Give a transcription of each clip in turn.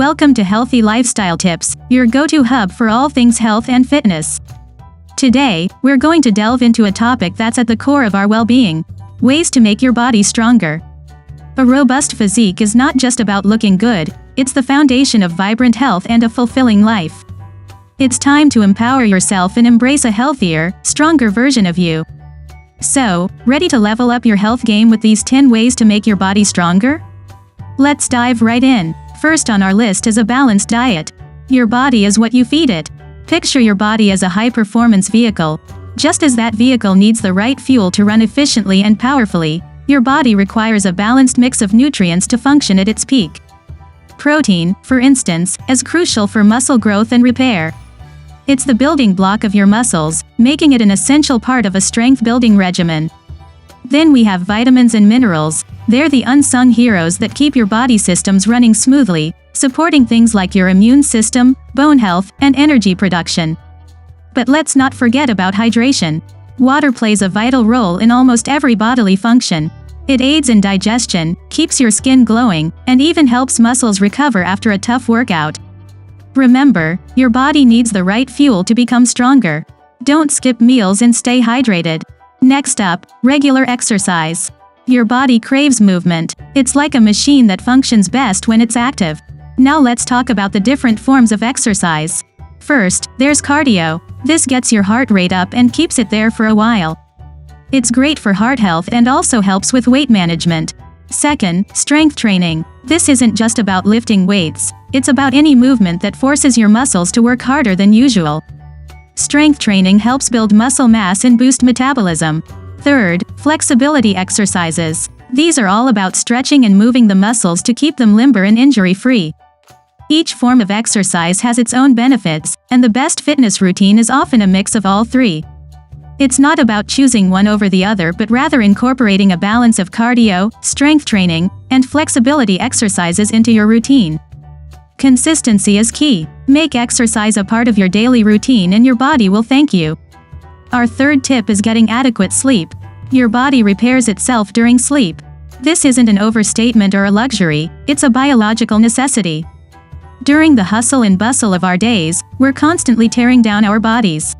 Welcome to Healthy Lifestyle Tips, your go-to hub for all things health and fitness. Today, we're going to delve into a topic that's at the core of our well-being: ways to make your body stronger. A robust physique is not just about looking good, it's the foundation of vibrant health and a fulfilling life. It's time to empower yourself and embrace a healthier, stronger version of you. So, ready to level up your health game with these 10 ways to make your body stronger? Let's dive right in. First on our list is a balanced diet. Your body is what you feed it. Picture your body as a high-performance vehicle. Just as that vehicle needs the right fuel to run efficiently and powerfully, your body requires a balanced mix of nutrients to function at its peak. Protein, for instance, is crucial for muscle growth and repair. It's the building block of your muscles, making it an essential part of a strength-building regimen. Then we have vitamins and minerals. They're the unsung heroes that keep your body systems running smoothly, supporting things like your immune system, bone health, and energy production. But let's not forget about hydration. Water plays a vital role in almost every bodily function. It aids in digestion, keeps your skin glowing, and even helps muscles recover after a tough workout. Remember, your body needs the right fuel to become stronger. Don't skip meals and stay hydrated. Next up, regular exercise. Your body craves movement. It's like a machine that functions best when it's active. Now let's talk about the different forms of exercise. First, there's cardio. This gets your heart rate up and keeps it there for a while. It's great for heart health and also helps with weight management. Second, strength training. This isn't just about lifting weights. It's about any movement that forces your muscles to work harder than usual. Strength training helps build muscle mass and boost metabolism. Third, flexibility exercises. These are all about stretching and moving the muscles to keep them limber and injury-free. Each form of exercise has its own benefits, and the best fitness routine is often a mix of all three. It's not about choosing one over the other but rather incorporating a balance of cardio, strength training, and flexibility exercises into your routine. Consistency is key. Make exercise a part of your daily routine and your body will thank you. Our third tip is getting adequate sleep. Your body repairs itself during sleep. This isn't an overstatement or a luxury, it's a biological necessity. During the hustle and bustle of our days, we're constantly tearing down our bodies.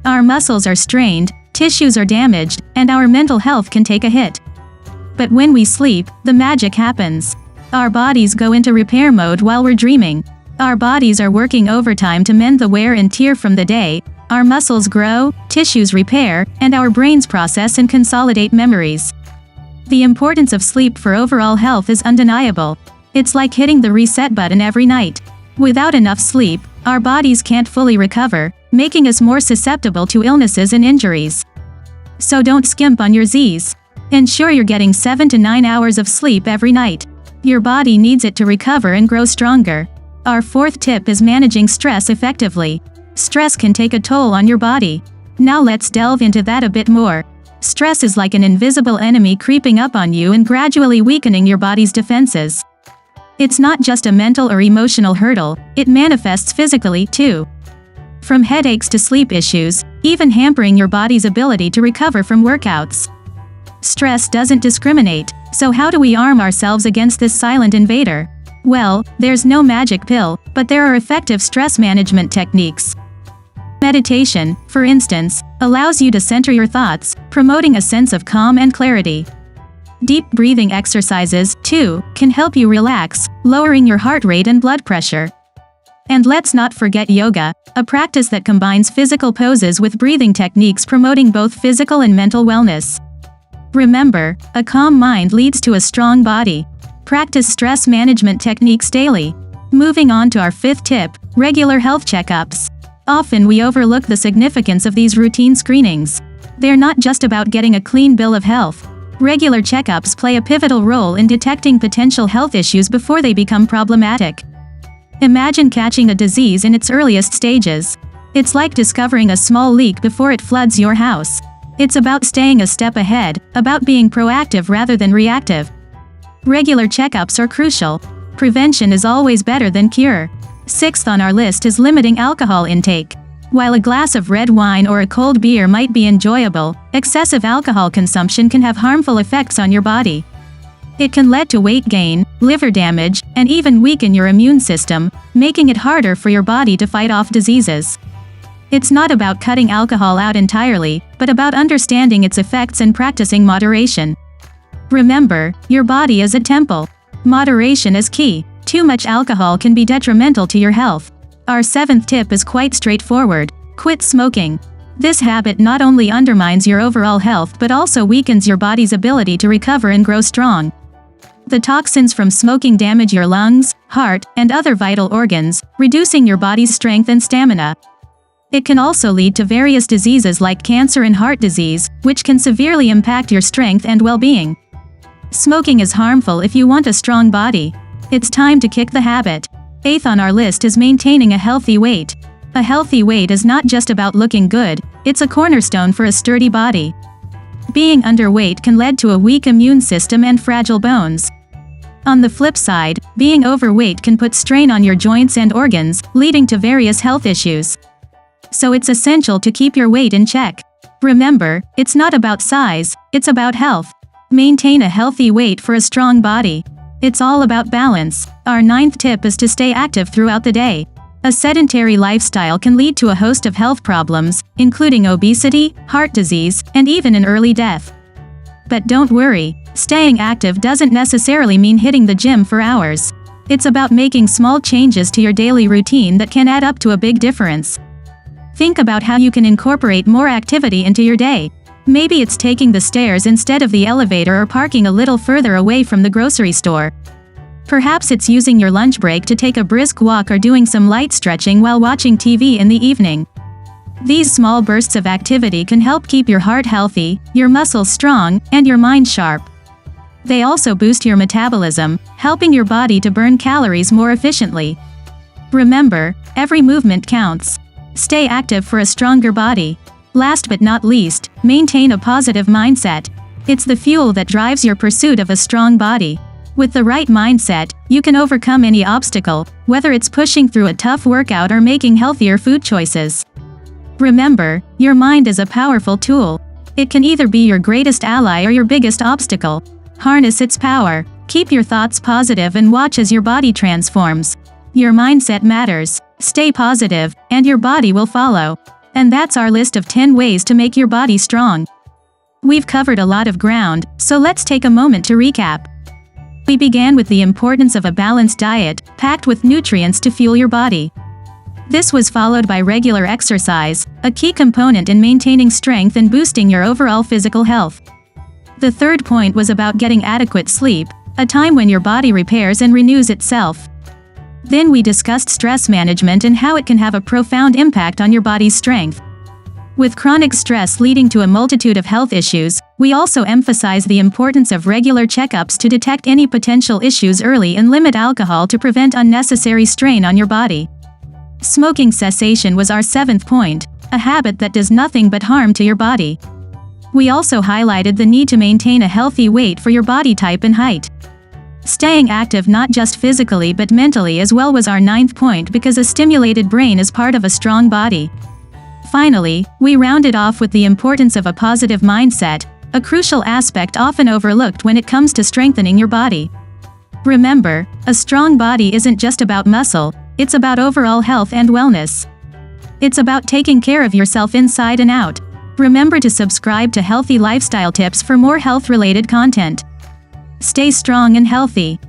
Our muscles are strained, tissues are damaged, and our mental health can take a hit. But when we sleep, the magic happens. Our bodies go into repair mode while we're dreaming. Our bodies are working overtime to mend the wear and tear from the day. Our muscles grow, tissues repair, and our brains process and consolidate memories. The importance of sleep for overall health is undeniable. It's like hitting the reset button every night. Without enough sleep, our bodies can't fully recover, making us more susceptible to illnesses and injuries. So don't skimp on your Z's. Ensure you're getting 7 to 9 hours of sleep every night. Your body needs it to recover and grow stronger. Our fourth tip is managing stress effectively. Stress can take a toll on your body. Now let's delve into that a bit more. Stress is like an invisible enemy creeping up on you and gradually weakening your body's defenses. It's not just a mental or emotional hurdle, it manifests physically too. From headaches to sleep issues, even hampering your body's ability to recover from workouts. Stress doesn't discriminate, so how do we arm ourselves against this silent invader? Well, there's no magic pill, but there are effective stress management techniques. Meditation, for instance, allows you to center your thoughts, promoting a sense of calm and clarity. Deep breathing exercises, too, can help you relax, lowering your heart rate and blood pressure. And let's not forget yoga, a practice that combines physical poses with breathing techniques promoting both physical and mental wellness. Remember, a calm mind leads to a strong body. Practice stress management techniques daily. Moving on to our fifth tip, regular health checkups. Often we overlook the significance of these routine screenings. They're not just about getting a clean bill of health. Regular checkups play a pivotal role in detecting potential health issues before they become problematic. Imagine catching a disease in its earliest stages. It's like discovering a small leak before it floods your house. It's about staying a step ahead, about being proactive rather than reactive. Regular checkups are crucial. Prevention is always better than cure. Sixth on our list is limiting alcohol intake. While a glass of red wine or a cold beer might be enjoyable, excessive alcohol consumption can have harmful effects on your body. It can lead to weight gain, liver damage, and even weaken your immune system, making it harder for your body to fight off diseases. It's not about cutting alcohol out entirely, but about understanding its effects and practicing moderation. Remember, your body is a temple. Moderation is key. Too much alcohol can be detrimental to your health. Our 7th tip is quite straightforward: quit smoking. This habit not only undermines your overall health but also weakens your body's ability to recover and grow strong. The toxins from smoking damage your lungs, heart, and other vital organs, reducing your body's strength and stamina. It can also lead to various diseases like cancer and heart disease, which can severely impact your strength and well-being. Smoking is harmful if you want a strong body. It's time to kick the habit. 8th on our list is maintaining a healthy weight. A healthy weight is not just about looking good, it's a cornerstone for a sturdy body. Being underweight can lead to a weak immune system and fragile bones. On the flip side, being overweight can put strain on your joints and organs, leading to various health issues. So it's essential to keep your weight in check. Remember, it's not about size, it's about health. Maintain a healthy weight for a strong body. It's all about balance. Our 9th tip is to stay active throughout the day. A sedentary lifestyle can lead to a host of health problems, including obesity, heart disease, and even an early death. But don't worry, staying active doesn't necessarily mean hitting the gym for hours. It's about making small changes to your daily routine that can add up to a big difference. Think about how you can incorporate more activity into your day. Maybe it's taking the stairs instead of the elevator or parking a little further away from the grocery store. Perhaps it's using your lunch break to take a brisk walk or doing some light stretching while watching TV in the evening. These small bursts of activity can help keep your heart healthy, your muscles strong, and your mind sharp. They also boost your metabolism, helping your body to burn calories more efficiently. Remember, every movement counts. Stay active for a stronger body. Last but not least, maintain a positive mindset. It's the fuel that drives your pursuit of a strong body. With the right mindset, you can overcome any obstacle, whether it's pushing through a tough workout or making healthier food choices. Remember, your mind is a powerful tool. It can either be your greatest ally or your biggest obstacle. Harness its power. Keep your thoughts positive and watch as your body transforms. Your mindset matters. Stay positive, and your body will follow. And that's our list of 10 ways to make your body strong. We've covered a lot of ground, so let's take a moment to recap. We began with the importance of a balanced diet, packed with nutrients to fuel your body. This was followed by regular exercise, a key component in maintaining strength and boosting your overall physical health. The third point was about getting adequate sleep, a time when your body repairs and renews itself. Then we discussed stress management and how it can have a profound impact on your body's strength. With chronic stress leading to a multitude of health issues, we also emphasize the importance of regular checkups to detect any potential issues early and limit alcohol to prevent unnecessary strain on your body. Smoking cessation was our 7th point, a habit that does nothing but harm to your body. We also highlighted the need to maintain a healthy weight for your body type and height. Staying active not just physically but mentally as well was our 9th point, because a stimulated brain is part of a strong body. Finally, we rounded off with the importance of a positive mindset, a crucial aspect often overlooked when it comes to strengthening your body. Remember, a strong body isn't just about muscle, it's about overall health and wellness. It's about taking care of yourself inside and out. Remember to subscribe to Healthy Lifestyle Tips for more health-related content. Stay strong and healthy.